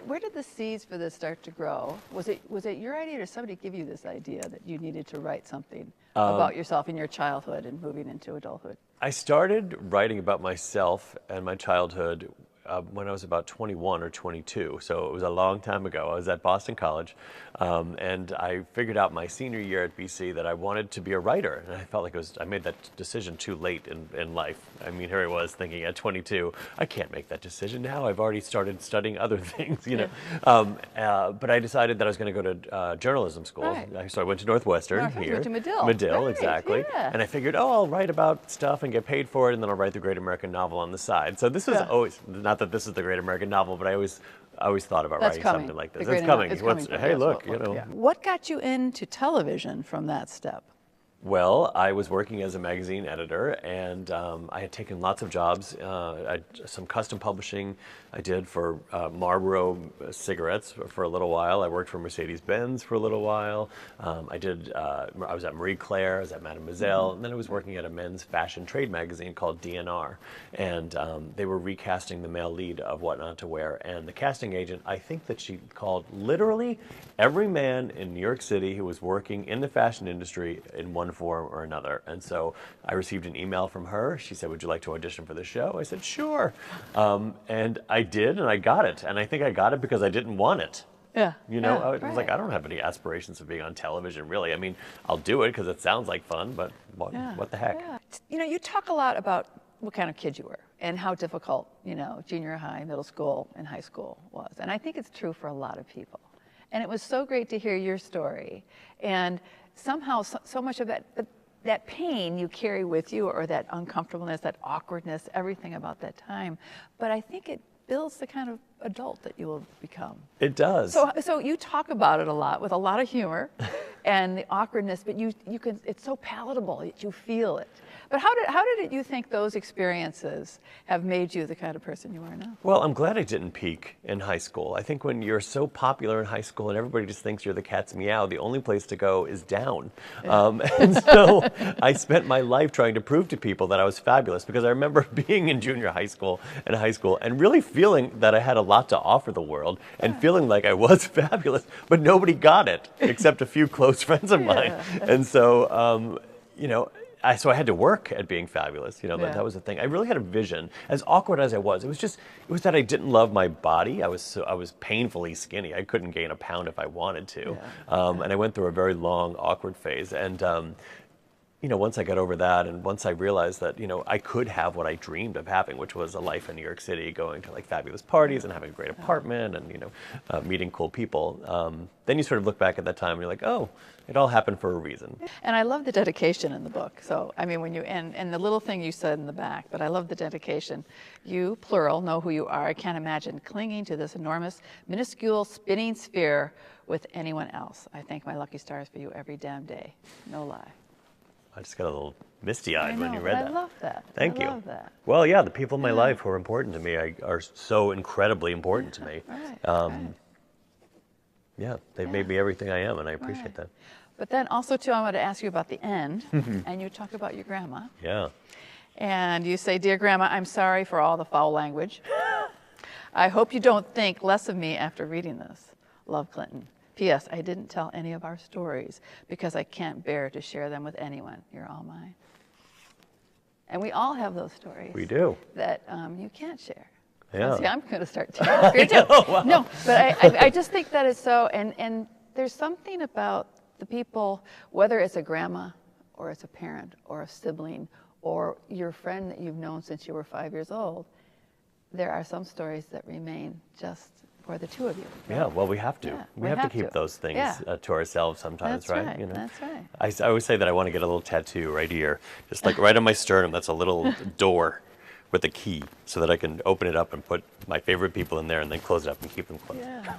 Where did the seeds for this start to grow? Was it your idea, or did somebody give you this idea that you needed to write something about yourself in your childhood and moving into adulthood? I started writing about myself and my childhood when I was about 21 or 22, so it was a long time ago. I was at Boston College, and I figured out my senior year at BC that I wanted to be a writer, and I felt like I made that decision too late in life. I mean, here I was thinking at 22, I can't make that decision now. I've already started studying other things, you know. But I decided that I was going to go to journalism school. Right. So I went to Northwestern here. Went to Medill. Medill, right, exactly. Yeah. And I figured, oh, I'll write about stuff and get paid for it, and then I'll write the Great American Novel on the side. So this was always, not that this is the Great American Novel, but I always thought about writing something like this. It's coming. Hey, look, you know. What got you into television from that step? Well, I was working as a magazine editor, and I had taken lots of jobs. Some custom publishing I did for Marlboro cigarettes for a little while. I worked for Mercedes-Benz for a little while. I was at Marie Claire, I was at Mademoiselle, and then I was working at a men's fashion trade magazine called DNR. And they were recasting the male lead of What Not to Wear. And the casting agent, I think that she called literally every man in New York City who was working in the fashion industry in one form or another. And so I received an email from her. She said, would you like to audition for the show? I said, sure. And I did, and I got it. And I think I got it because I didn't want it. Yeah. You know, I was like, I don't have any aspirations of being on television, really. I mean, I'll do it because it sounds like fun, but what the heck? Yeah. You know, you talk a lot about what kind of kid you were and how difficult, you know, junior high, middle school, and high school was. And I think it's true for a lot of people. And it was so great to hear your story. And somehow, so much of that pain you carry with you, or that uncomfortableness, that awkwardness, everything about that time. But I think it builds the kind of adult that you will become. It does. So you talk about it a lot with a lot of humor and the awkwardness, but you can, it's so palatable that you feel it. But how did you think those experiences have made you the kind of person you are now? Well, I'm glad I didn't peak in high school. I think when you're so popular in high school and everybody just thinks you're the cat's meow, the only place to go is down. Yeah. And so I spent my life trying to prove to people that I was fabulous, because I remember being in junior high school and really feeling that I had a lot to offer the world and feeling like I was fabulous, but nobody got it except a few close friends of mine. And so, you know, so I had to work at being fabulous. You know, that was the thing. I really had a vision. As awkward as I was, it was that I didn't love my body. I was painfully skinny. I couldn't gain a pound if I wanted to. And I went through a very long awkward phase. And you know, once I got over that, and once I realized that, you know, I could have what I dreamed of having, which was a life in New York City, going to like fabulous parties and having a great apartment and, you know, meeting cool people, then you sort of look back at that time and you're like, oh, it all happened for a reason. And I love the dedication in the book. So, I mean, when you, and the little thing you said in the back, but I love the dedication. You, plural, know who you are. I can't imagine clinging to this enormous, minuscule, spinning sphere with anyone else. I thank my lucky stars for you every damn day. No lie. I just got a little misty-eyed when you read that. I love that. Thank you. I love that. Well, yeah, the people in my life who are important to me are so incredibly important to me. Yeah, they've made me everything I am, and I appreciate that. But then also, too, I want to ask you about the end, and you talk about your grandma. Yeah. And you say, dear Grandma, I'm sorry for all the foul language. I hope you don't think less of me after reading this. Love, Clinton. P.S. I didn't tell any of our stories because I can't bear to share them with anyone. You're all mine. And we all have those stories. We do. That you can't share. Yeah. See, I'm going to start tearing up here too. Wow. No, but I just think that is so, and there's something about the people, whether it's a grandma or it's a parent or a sibling or your friend that you've known since you were 5 years old, there are some stories that remain just for the two of you. Right? Yeah, well, we have to. Yeah, we have to keep those things to ourselves sometimes, that's right? You know? That's right. I always say that I want to get a little tattoo right here, just like right on my sternum. That's a little door with a key so that I can open it up and put my favorite people in there and then close it up and keep them closed. Yeah.